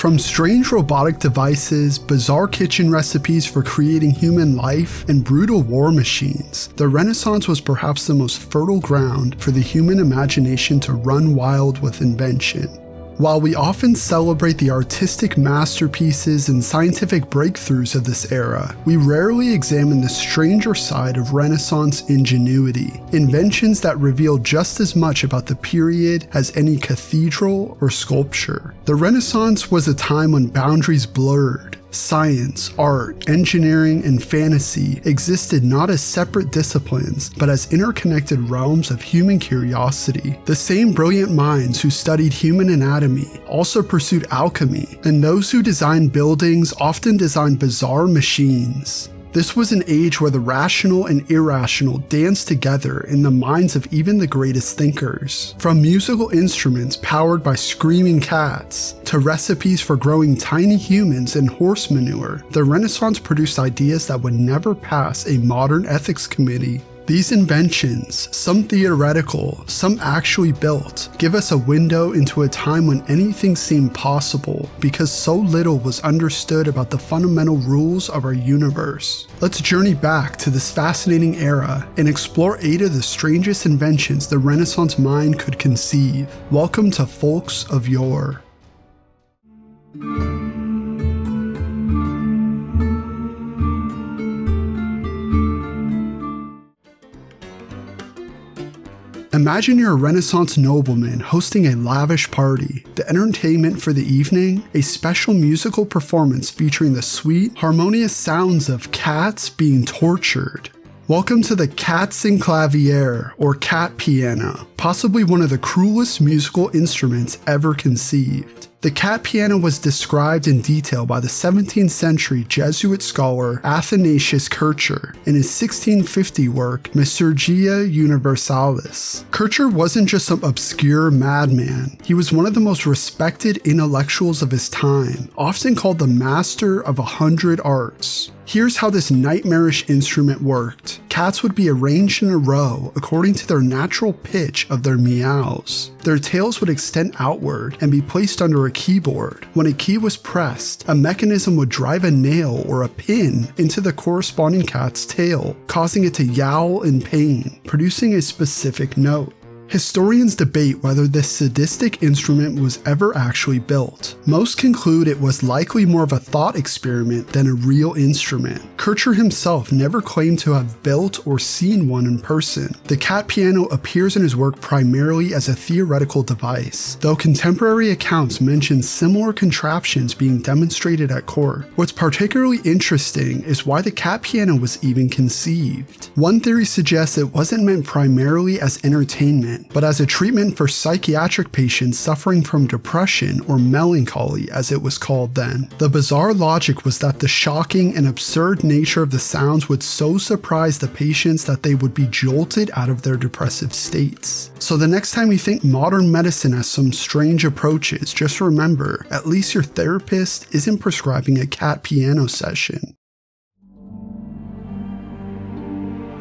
From strange robotic devices, bizarre kitchen recipes for creating human life, and brutal war machines, the Renaissance was perhaps the most fertile ground for the human imagination to run wild with invention. While we often celebrate the artistic masterpieces and scientific breakthroughs of this era, we rarely examine the stranger side of Renaissance ingenuity, inventions that reveal just as much about the period as any cathedral or sculpture. The Renaissance was a time when boundaries blurred. Science, art, engineering, and fantasy existed not as separate disciplines, but as interconnected realms of human curiosity. The same brilliant minds who studied human anatomy also pursued alchemy, and those who designed buildings often designed bizarre machines. This was an age where the rational and irrational danced together in the minds of even the greatest thinkers. From musical instruments powered by screaming cats, to recipes for growing tiny humans in horse manure, the Renaissance produced ideas that would never pass a modern ethics committee. These inventions, some theoretical, some actually built, give us a window into a time when anything seemed possible because so little was understood about the fundamental rules of our universe. Let's journey back to this fascinating era and explore 8 of the strangest inventions the Renaissance mind could conceive. Welcome to Folks of Yore. Imagine you're a Renaissance nobleman hosting a lavish party. The entertainment for the evening? A special musical performance featuring the sweet, harmonious sounds of cats being tortured. Welcome to the Katzenklavier, or cat piano, possibly one of the cruelest musical instruments ever conceived. The cat piano was described in detail by the 17th century Jesuit scholar Athanasius Kircher in his 1650 work Liturgia Universalis. Kircher wasn't just some obscure madman, he was one of the most respected intellectuals of his time, often called the master of 100 arts. Here's how this nightmarish instrument worked. Cats would be arranged in a row according to their natural pitch of their meows. Their tails would extend outward and be placed under a keyboard. When a key was pressed, a mechanism would drive a nail or a pin into the corresponding cat's tail, causing it to yowl in pain, producing a specific note. Historians debate whether this sadistic instrument was ever actually built. Most conclude it was likely more of a thought experiment than a real instrument. Kircher himself never claimed to have built or seen one in person. The cat piano appears in his work primarily as a theoretical device, though contemporary accounts mention similar contraptions being demonstrated at court. What's particularly interesting is why the cat piano was even conceived. One theory suggests it wasn't meant primarily as entertainment, but as a treatment for psychiatric patients suffering from depression or melancholy, as it was called then. The bizarre logic was that the shocking and absurd nature of the sounds would so surprise the patients that they would be jolted out of their depressive states. So the next time you think modern medicine has some strange approaches, just remember, at least your therapist isn't prescribing a cat piano session.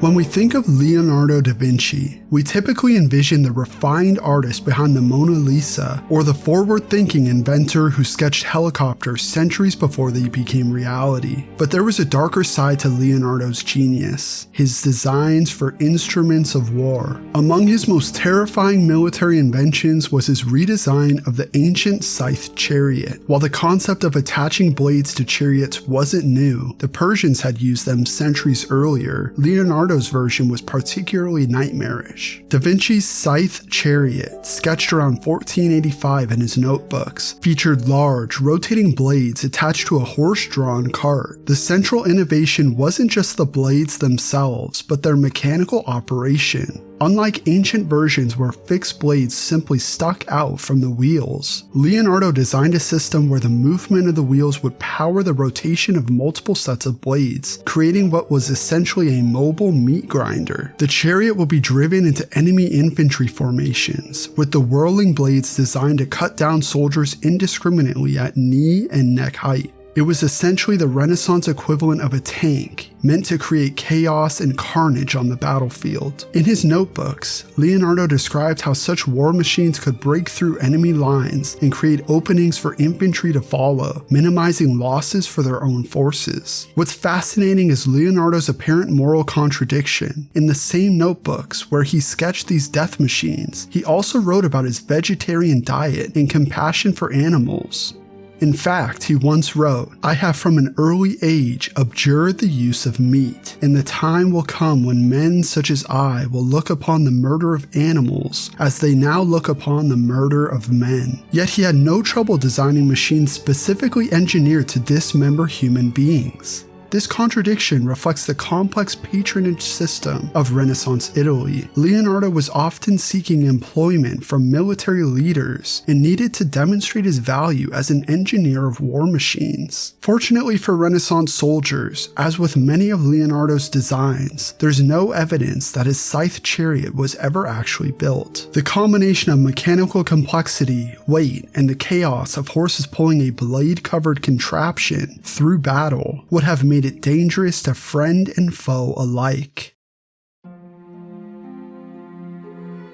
When we think of Leonardo da Vinci, we typically envision the refined artist behind the Mona Lisa, or the forward-thinking inventor who sketched helicopters centuries before they became reality. But there was a darker side to Leonardo's genius, his designs for instruments of war. Among his most terrifying military inventions was his redesign of the ancient Scythed Chariot. While the concept of attaching blades to chariots wasn't new, the Persians had used them centuries earlier, Leonardo's version was particularly nightmarish. Da Vinci's Scythed Chariot, sketched around 1485 in his notebooks, featured large, rotating blades attached to a horse-drawn cart. The central innovation wasn't just the blades themselves, but their mechanical operation. Unlike ancient versions where fixed blades simply stuck out from the wheels, Leonardo designed a system where the movement of the wheels would power the rotation of multiple sets of blades, creating what was essentially a mobile meat grinder. The chariot will be driven into enemy infantry formations, with the whirling blades designed to cut down soldiers indiscriminately at knee and neck height. It was essentially the Renaissance equivalent of a tank, meant to create chaos and carnage on the battlefield. In his notebooks, Leonardo described how such war machines could break through enemy lines and create openings for infantry to follow, minimizing losses for their own forces. What's fascinating is Leonardo's apparent moral contradiction. In the same notebooks where he sketched these death machines, he also wrote about his vegetarian diet and compassion for animals. In fact, he once wrote, "I have from an early age abjured the use of meat, and the time will come when men such as I will look upon the murder of animals as they now look upon the murder of men." Yet he had no trouble designing machines specifically engineered to dismember human beings. This contradiction reflects the complex patronage system of Renaissance Italy. Leonardo was often seeking employment from military leaders and needed to demonstrate his value as an engineer of war machines. Fortunately for Renaissance soldiers, as with many of Leonardo's designs, there's no evidence that his Scythed Chariot was ever actually built. The combination of mechanical complexity, weight, and the chaos of horses pulling a blade-covered contraption through battle would have made it dangerous to friend and foe alike.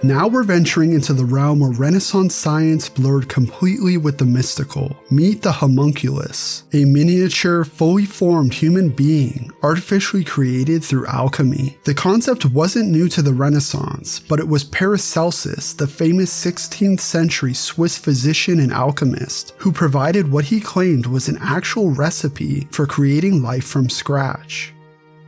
Now we're venturing into the realm where Renaissance science blurred completely with the mystical. Meet the homunculus, a miniature, fully formed human being artificially created through alchemy. The concept wasn't new to the Renaissance, but it was Paracelsus, the famous 16th century Swiss physician and alchemist, who provided what he claimed was an actual recipe for creating life from scratch.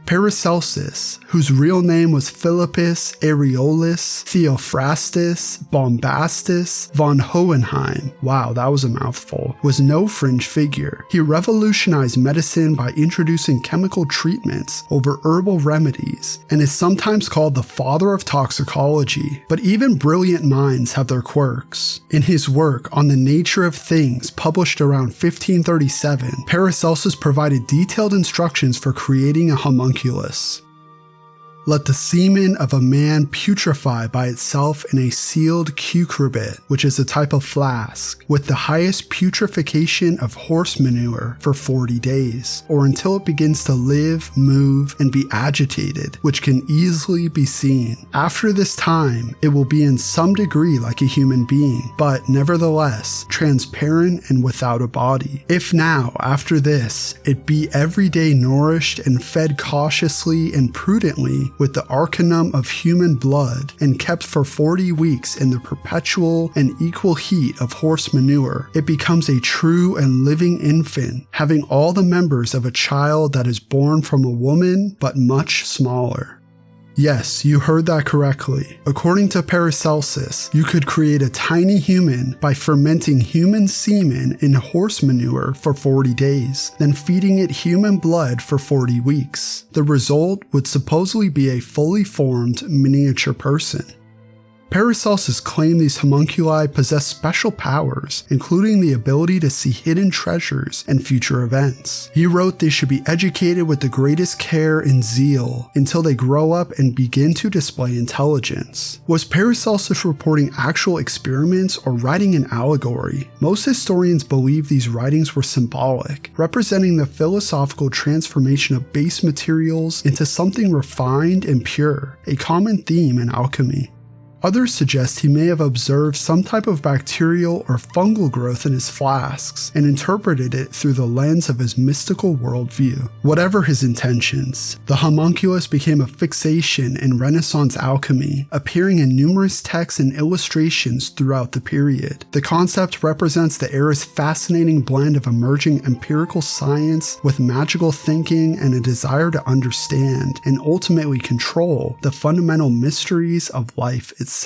Paracelsus, whose real name was Philippus Areolus Theophrastus Bombastus von Hohenheim, wow, that was a mouthful, was no fringe figure. He revolutionized medicine by introducing chemical treatments over herbal remedies, and is sometimes called the father of toxicology. But even brilliant minds have their quirks. In his work on the nature of things, published around 1537, Paracelsus provided detailed instructions for creating a homunculus. Let the semen of a man putrefy by itself in a sealed cucurbit, which is a type of flask, with the highest putrefaction of horse manure for 40 days, or until it begins to live, move, and be agitated, which can easily be seen. After this time, it will be in some degree like a human being, but nevertheless transparent and without a body. If now, after this, it be every day nourished and fed cautiously and prudently with the arcanum of human blood, and kept for 40 weeks in the perpetual and equal heat of horse manure, it becomes a true and living infant, having all the members of a child that is born from a woman, but much smaller. Yes, you heard that correctly. According to Paracelsus, you could create a tiny human by fermenting human semen in horse manure for 40 days, then feeding it human blood for 40 weeks. The result would supposedly be a fully formed miniature person. Paracelsus claimed these homunculi possess special powers, including the ability to see hidden treasures and future events. He wrote they should be educated with the greatest care and zeal until they grow up and begin to display intelligence. Was Paracelsus reporting actual experiments or writing an allegory? Most historians believe these writings were symbolic, representing the philosophical transformation of base materials into something refined and pure, a common theme in alchemy. Others suggest he may have observed some type of bacterial or fungal growth in his flasks and interpreted it through the lens of his mystical worldview. Whatever his intentions, the homunculus became a fixation in Renaissance alchemy, appearing in numerous texts and illustrations throughout the period. The concept represents the era's fascinating blend of emerging empirical science with magical thinking and a desire to understand and ultimately control the fundamental mysteries of life itself.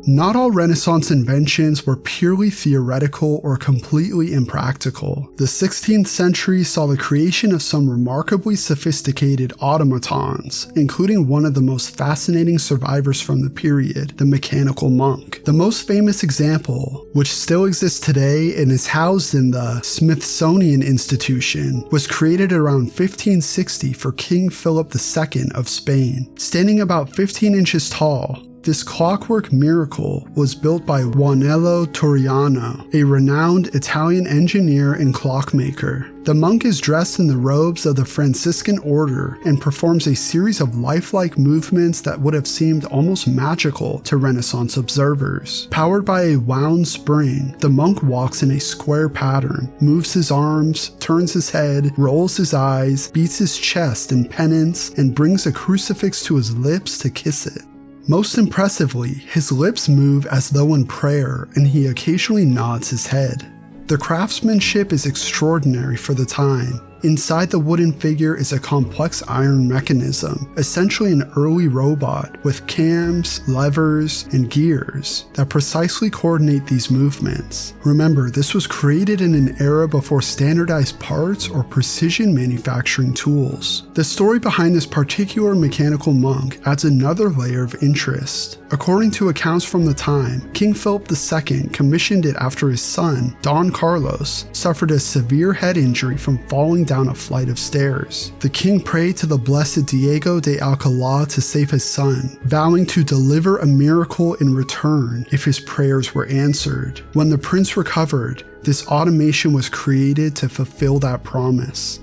Not all Renaissance inventions were purely theoretical or completely impractical. The 16th century saw the creation of some remarkably sophisticated automatons, including one of the most fascinating survivors from the period, the mechanical monk. The most famous example, which still exists today and is housed in the Smithsonian Institution, was created around 1560 for King Philip II of Spain. Standing about 15 inches tall, This clockwork miracle was built by Juanello Torriano, a renowned Italian engineer and clockmaker. The monk is dressed in the robes of the Franciscan order and performs a series of lifelike movements that would have seemed almost magical to Renaissance observers. Powered by a wound spring, the monk walks in a square pattern, moves his arms, turns his head, rolls his eyes, beats his chest in penance, and brings a crucifix to his lips to kiss it. Most impressively, his lips move as though in prayer, and he occasionally nods his head. The craftsmanship is extraordinary for the time. Inside the wooden figure is a complex iron mechanism, essentially an early robot with cams, levers, and gears that precisely coordinate these movements. Remember, this was created in an era before standardized parts or precision manufacturing tools. The story behind this particular mechanical monk adds another layer of interest. According to accounts from the time, King Philip II commissioned it after his son, Don Carlos, suffered a severe head injury from falling down a flight of stairs. The king prayed to the blessed Diego de Alcalá to save his son, vowing to deliver a miracle in return if his prayers were answered. When the prince recovered, this automation was created to fulfill that promise.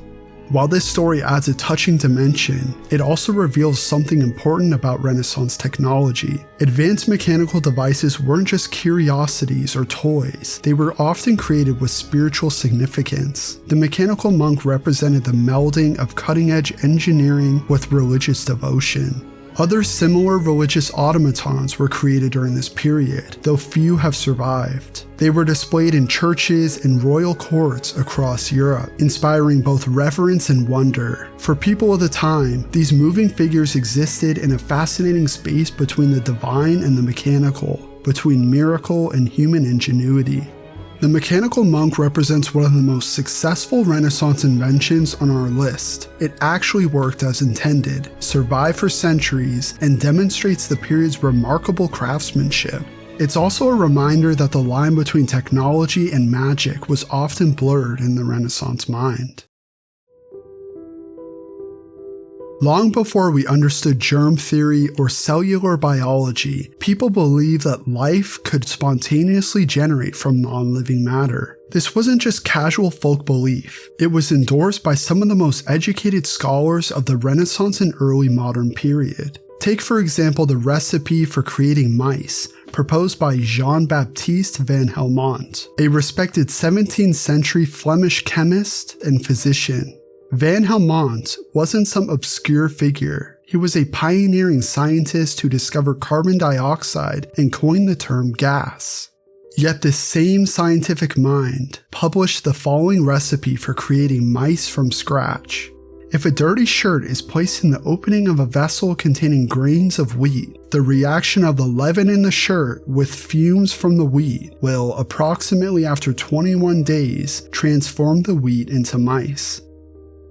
While this story adds a touching dimension, it also reveals something important about Renaissance technology. Advanced mechanical devices weren't just curiosities or toys, they were often created with spiritual significance. The mechanical monk represented the melding of cutting-edge engineering with religious devotion. Other similar religious automatons were created during this period, though few have survived. They were displayed in churches and royal courts across Europe, inspiring both reverence and wonder. For people of the time, these moving figures existed in a fascinating space between the divine and the mechanical, between miracle and human ingenuity. The mechanical monk represents one of the most successful Renaissance inventions on our list. It actually worked as intended, survived for centuries, and demonstrates the period's remarkable craftsmanship. It's also a reminder that the line between technology and magic was often blurred in the Renaissance mind. Long before we understood germ theory or cellular biology, people believed that life could spontaneously generate from non-living matter. This wasn't just casual folk belief, it was endorsed by some of the most educated scholars of the Renaissance and early modern period. Take for example the recipe for creating mice, proposed by Jean-Baptiste van Helmont, a respected 17th century Flemish chemist and physician. Van Helmont wasn't some obscure figure. He was a pioneering scientist who discovered carbon dioxide and coined the term gas. Yet this same scientific mind published the following recipe for creating mice from scratch. If a dirty shirt is placed in the opening of a vessel containing grains of wheat, the reaction of the leaven in the shirt with fumes from the wheat will, approximately after 21 days, transform the wheat into mice.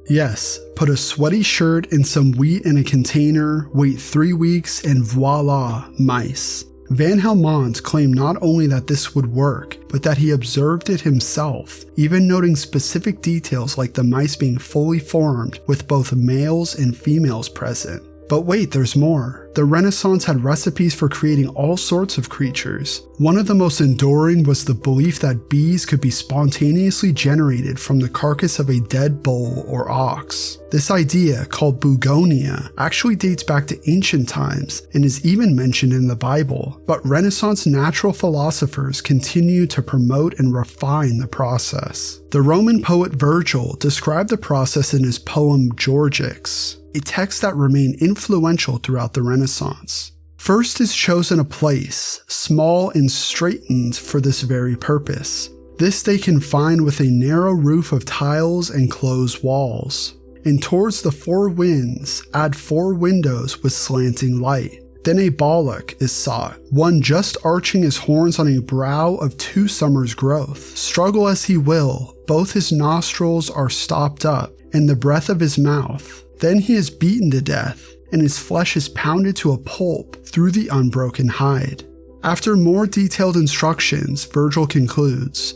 Yes, put a sweaty shirt and some wheat in a container, wait 3 weeks, and voila, mice. Van Helmont claimed not only that this would work, but that he observed it himself, even noting specific details like the mice being fully formed with both males and females present. But wait, there's more. The Renaissance had recipes for creating all sorts of creatures. One of the most enduring was the belief that bees could be spontaneously generated from the carcass of a dead bull or ox. This idea, called bougonia, actually dates back to ancient times and is even mentioned in the Bible, but Renaissance natural philosophers continue to promote and refine the process. The Roman poet Virgil described the process in his poem Georgics, a text that remained influential throughout the Renaissance. First is chosen a place, small and straightened for this very purpose. This they confine with a narrow roof of tiles and closed walls. And towards the 4 winds, add 4 windows with slanting light. Then a ballock is sought, one just arching his horns on a brow of 2 summers' growth. Struggle as he will, both his nostrils are stopped up, and the breath of his mouth. Then he is beaten to death, and his flesh is pounded to a pulp through the unbroken hide. After more detailed instructions, Virgil concludes,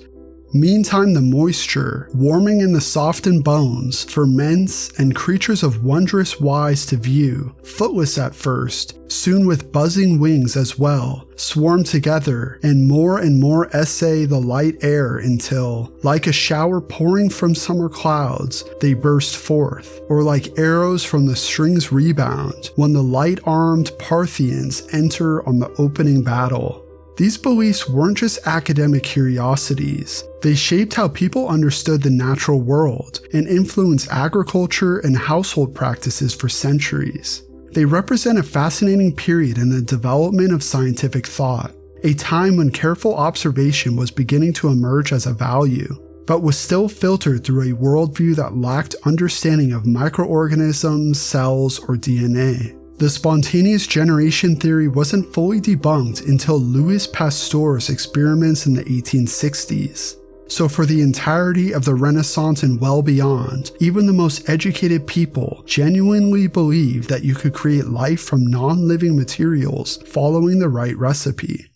Meantime, the moisture, warming in the softened bones, ferments, and creatures of wondrous wise to view, footless at first, soon with buzzing wings as well, swarm together, and more essay the light air until, like a shower pouring from summer clouds, they burst forth, or like arrows from the strings rebound, when the light-armed Parthians enter on the opening battle. These beliefs weren't just academic curiosities. They shaped how people understood the natural world and influenced agriculture and household practices for centuries. They represent a fascinating period in the development of scientific thought, a time when careful observation was beginning to emerge as a value, but was still filtered through a worldview that lacked understanding of microorganisms, cells, or DNA. The spontaneous generation theory wasn't fully debunked until Louis Pasteur's experiments in the 1860s. So for the entirety of the Renaissance and well beyond, even the most educated people genuinely believed that you could create life from non-living materials following the right recipe.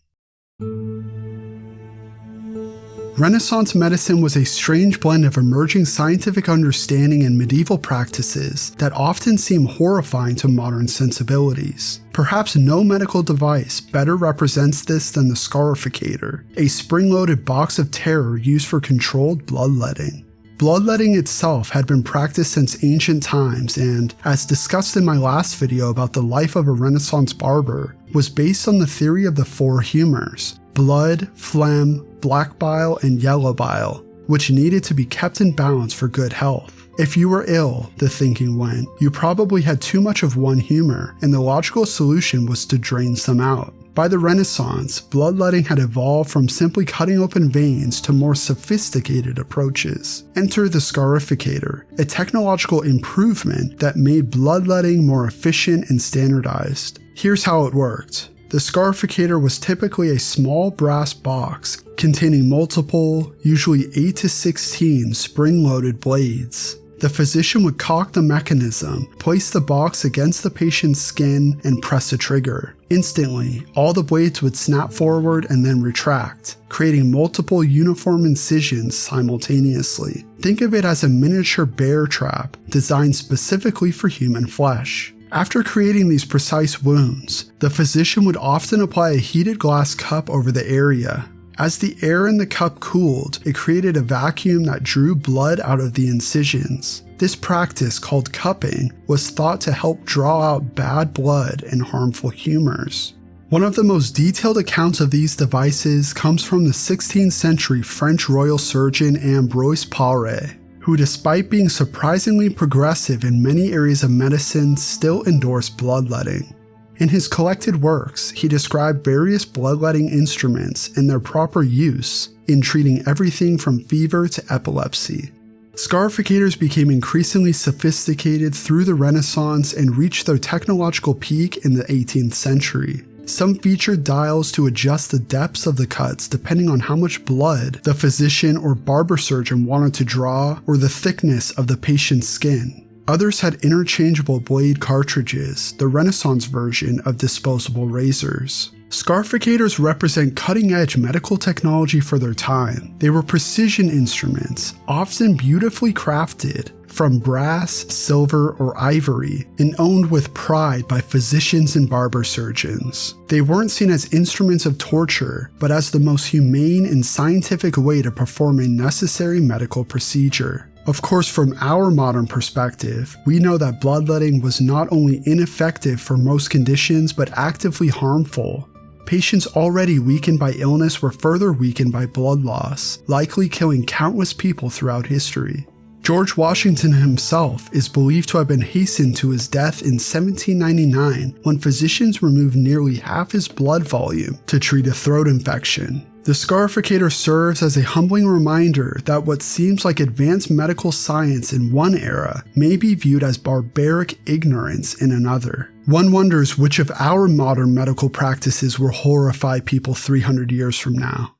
Renaissance medicine was a strange blend of emerging scientific understanding and medieval practices that often seem horrifying to modern sensibilities. Perhaps no medical device better represents this than the Scarificator, a spring-loaded box of terror used for controlled bloodletting. Bloodletting itself had been practiced since ancient times and, as discussed in my last video about the life of a Renaissance barber, was based on the theory of the four humors: blood, phlegm, black bile, and yellow bile, which needed to be kept in balance for good health. If you were ill, the thinking went, you probably had too much of one humor, and the logical solution was to drain some out. By the Renaissance, bloodletting had evolved from simply cutting open veins to more sophisticated approaches. Enter the Scarificator, a technological improvement that made bloodletting more efficient and standardized. Here's how it worked. The Scarificator was typically a small brass box containing multiple, usually 8 to 16 spring-loaded blades. The physician would cock the mechanism, place the box against the patient's skin, and press a trigger. Instantly, all the blades would snap forward and then retract, creating multiple uniform incisions simultaneously. Think of it as a miniature bear trap designed specifically for human flesh. After creating these precise wounds, the physician would often apply a heated glass cup over the area. As the air in the cup cooled, it created a vacuum that drew blood out of the incisions. This practice, called cupping, was thought to help draw out bad blood and harmful humors. One of the most detailed accounts of these devices comes from the 16th century French royal surgeon Ambroise Paré, who, despite being surprisingly progressive in many areas of medicine, still endorsed bloodletting. In his collected works, he described various bloodletting instruments and their proper use in treating everything from fever to epilepsy. Scarificators became increasingly sophisticated through the Renaissance and reached their technological peak in the 18th century. Some featured dials to adjust the depths of the cuts depending on how much blood the physician or barber surgeon wanted to draw or the thickness of the patient's skin. Others had interchangeable blade cartridges, the Renaissance version of disposable razors. Scarificators represent cutting-edge medical technology for their time. They were precision instruments, often beautifully crafted from brass, silver, or ivory, and owned with pride by physicians and barber surgeons. They weren't seen as instruments of torture, but as the most humane and scientific way to perform a necessary medical procedure. Of course, from our modern perspective, we know that bloodletting was not only ineffective for most conditions, but actively harmful. Patients already weakened by illness were further weakened by blood loss, likely killing countless people throughout history. George Washington himself is believed to have been hastened to his death in 1799 when physicians removed nearly half his blood volume to treat a throat infection. The Scarificator serves as a humbling reminder that what seems like advanced medical science in one era may be viewed as barbaric ignorance in another. One wonders which of our modern medical practices will horrify people 300 years from now.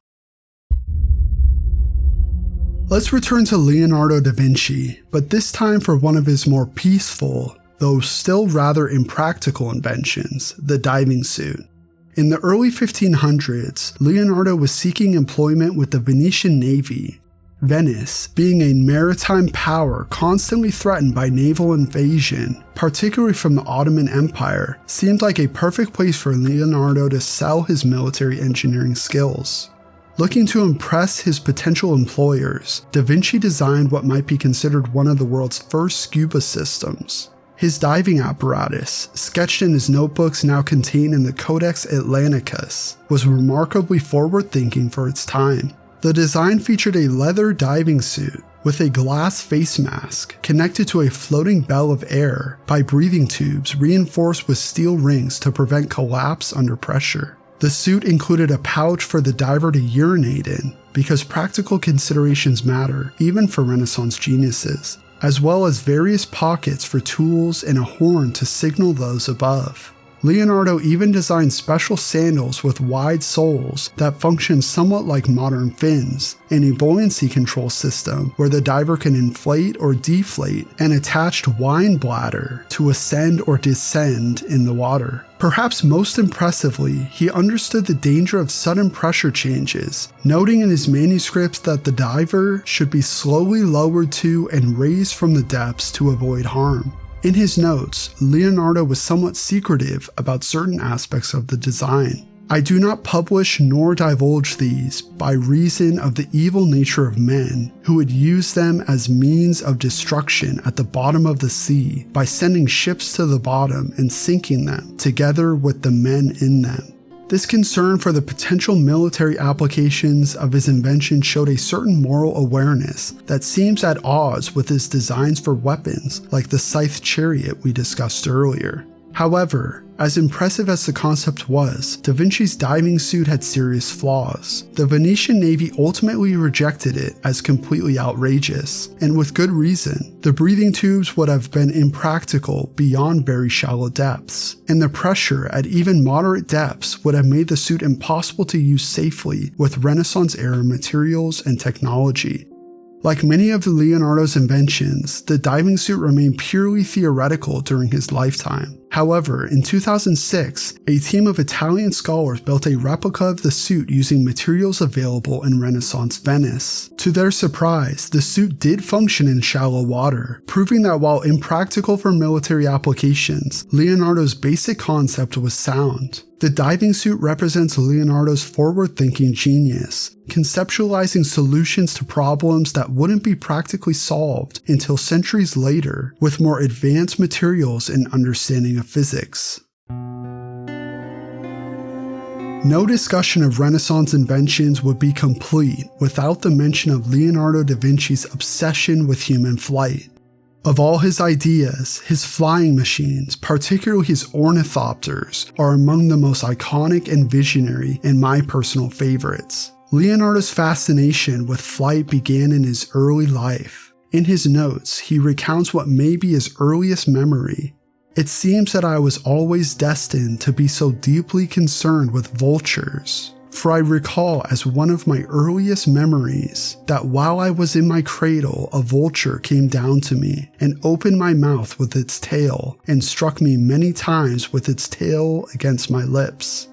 Let's return to Leonardo da Vinci, but this time for one of his more peaceful, though still rather impractical inventions, the diving suit. In the early 1500s, Leonardo was seeking employment with the Venetian Navy. Venice, being a maritime power constantly threatened by naval invasion, particularly from the Ottoman Empire, seemed like a perfect place for Leonardo to sell his military engineering skills. Looking to impress his potential employers, Da Vinci designed what might be considered one of the world's first scuba systems. His diving apparatus, sketched in his notebooks now contained in the Codex Atlanticus, was remarkably forward-thinking for its time. The design featured a leather diving suit with a glass face mask connected to a floating bell of air by breathing tubes reinforced with steel rings to prevent collapse under pressure. The suit included a pouch for the diver to urinate in, because practical considerations matter even for Renaissance geniuses, as well as various pockets for tools and a horn to signal those above. Leonardo even designed special sandals with wide soles that function somewhat like modern fins, and a buoyancy control system where the diver can inflate or deflate an attached wine bladder to ascend or descend in the water. Perhaps most impressively, he understood the danger of sudden pressure changes, noting in his manuscripts that the diver should be slowly lowered to and raised from the depths to avoid harm. In his notes, Leonardo was somewhat secretive about certain aspects of the design. I do not publish nor divulge these by reason of the evil nature of men who would use them as means of destruction at the bottom of the sea by sending ships to the bottom and sinking them together with the men in them. This concern for the potential military applications of his invention showed a certain moral awareness that seems at odds with his designs for weapons like the Scythed Chariot we discussed earlier. However, as impressive as the concept was, Da Vinci's diving suit had serious flaws. The Venetian Navy ultimately rejected it as completely outrageous, and with good reason. The breathing tubes would have been impractical beyond very shallow depths, and the pressure at even moderate depths would have made the suit impossible to use safely with Renaissance-era materials and technology. Like many of Leonardo's inventions, the diving suit remained purely theoretical during his lifetime. However, in 2006, a team of Italian scholars built a replica of the suit using materials available in Renaissance Venice. To their surprise, the suit did function in shallow water, proving that while impractical for military applications, Leonardo's basic concept was sound. The diving suit represents Leonardo's forward-thinking genius, conceptualizing solutions to problems that wouldn't be practically solved until centuries later with more advanced materials and understanding of physics. No discussion of Renaissance inventions would be complete without the mention of Leonardo da Vinci's obsession with human flight. Of all his ideas, his flying machines, particularly his ornithopters, are among the most iconic and visionary and my personal favorites. Leonardo's fascination with flight began in his early life. In his notes, he recounts what may be his earliest memory. It seems that I was always destined to be so deeply concerned with vultures. For I recall as one of my earliest memories that while I was in my cradle, a vulture came down to me and opened my mouth with its tail and struck me many times with its tail against my lips.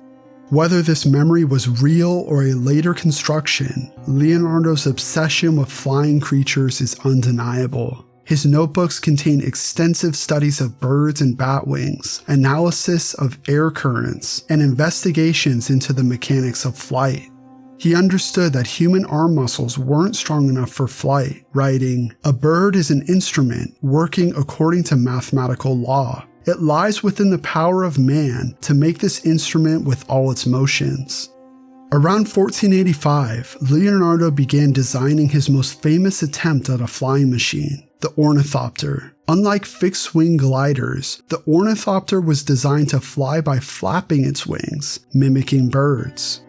Whether this memory was real or a later construction, Leonardo's obsession with flying creatures is undeniable. His notebooks contain extensive studies of birds and bat wings, analysis of air currents, and investigations into the mechanics of flight. He understood that human arm muscles weren't strong enough for flight, writing, "A bird is an instrument working according to mathematical law. It lies within the power of man to make this instrument with all its motions." Around 1485, Leonardo began designing his most famous attempt at a flying machine, the Ornithopter. Unlike fixed-wing gliders, the Ornithopter was designed to fly by flapping its wings, mimicking birds.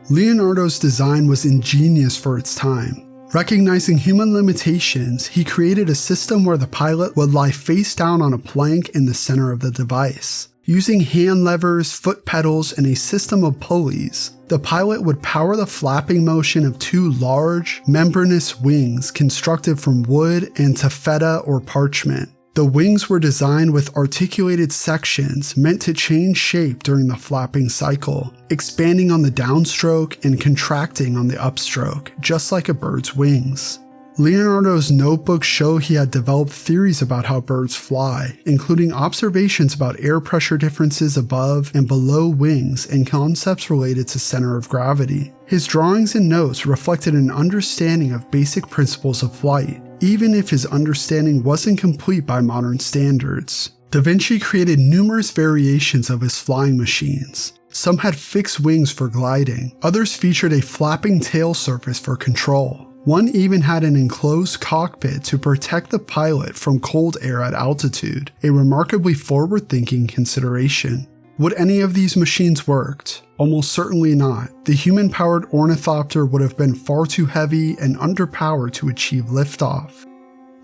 Leonardo's design was ingenious for its time. Recognizing human limitations, he created a system where the pilot would lie face down on a plank in the center of the device. Using hand levers, foot pedals, and a system of pulleys, the pilot would power the flapping motion of two large, membranous wings constructed from wood and taffeta or parchment. The wings were designed with articulated sections meant to change shape during the flapping cycle, expanding on the downstroke and contracting on the upstroke, just like a bird's wings. Leonardo's notebooks show he had developed theories about how birds fly, including observations about air pressure differences above and below wings and concepts related to center of gravity. His drawings and notes reflected an understanding of basic principles of flight, even if his understanding wasn't complete by modern standards. Da Vinci created numerous variations of his flying machines. Some had fixed wings for gliding, others featured a flapping tail surface for control. One even had an enclosed cockpit to protect the pilot from cold air at altitude, a remarkably forward-thinking consideration. Would any of these machines worked? Almost certainly not. The human-powered Ornithopter would have been far too heavy and underpowered to achieve liftoff.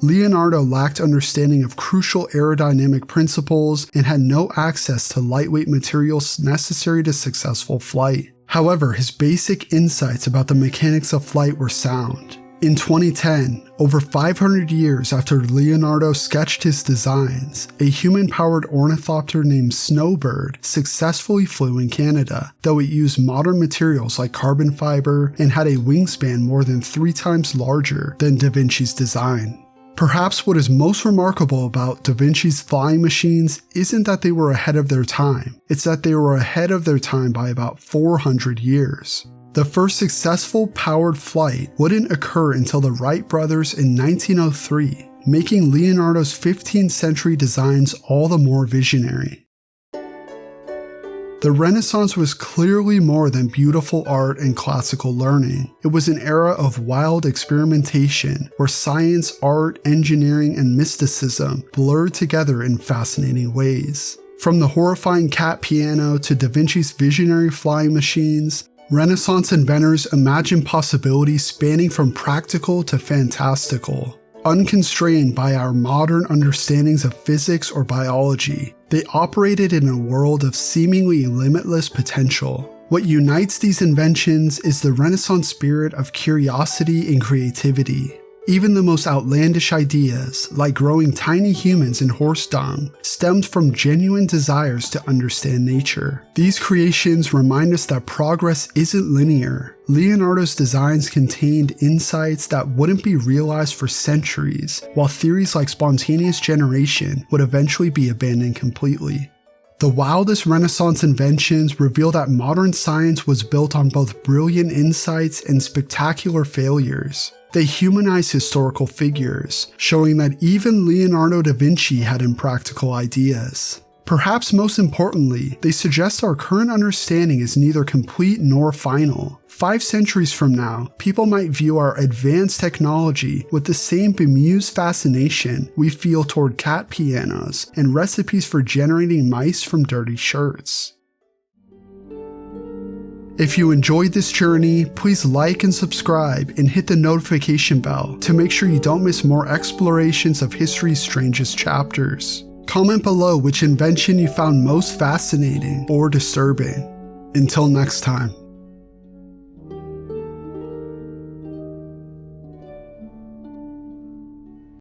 Leonardo lacked understanding of crucial aerodynamic principles and had no access to lightweight materials necessary to successful flight. However, his basic insights about the mechanics of flight were sound. In 2010, over 500 years after Leonardo sketched his designs, a human-powered ornithopter named Snowbird successfully flew in Canada, though it used modern materials like carbon fiber and had a wingspan more than 3 times larger than Da Vinci's design. Perhaps what is most remarkable about Da Vinci's flying machines isn't that they were ahead of their time, it's that they were ahead of their time by about 400 years. The first successful powered flight wouldn't occur until the Wright brothers in 1903, making Leonardo's 15th century designs all the more visionary. The Renaissance was clearly more than beautiful art and classical learning. It was an era of wild experimentation where science, art, engineering, and mysticism blurred together in fascinating ways. From the horrifying cat piano to Da Vinci's visionary flying machines, Renaissance inventors imagined possibilities spanning from practical to fantastical. Unconstrained by our modern understandings of physics or biology, they operated in a world of seemingly limitless potential. What unites these inventions is the Renaissance spirit of curiosity and creativity. Even the most outlandish ideas, like growing tiny humans in horse dung, stemmed from genuine desires to understand nature. These creations remind us that progress isn't linear. Leonardo's designs contained insights that wouldn't be realized for centuries, while theories like spontaneous generation would eventually be abandoned completely. The wildest Renaissance inventions reveal that modern science was built on both brilliant insights and spectacular failures. They humanize historical figures, showing that even Leonardo da Vinci had impractical ideas. Perhaps most importantly, they suggest our current understanding is neither complete nor final. 5 centuries from now, people might view our advanced technology with the same bemused fascination we feel toward cat pianos and recipes for generating mice from dirty shirts. If you enjoyed this journey, please like and subscribe and hit the notification bell to make sure you don't miss more explorations of history's strangest chapters. Comment below which invention you found most fascinating or disturbing. Until next time.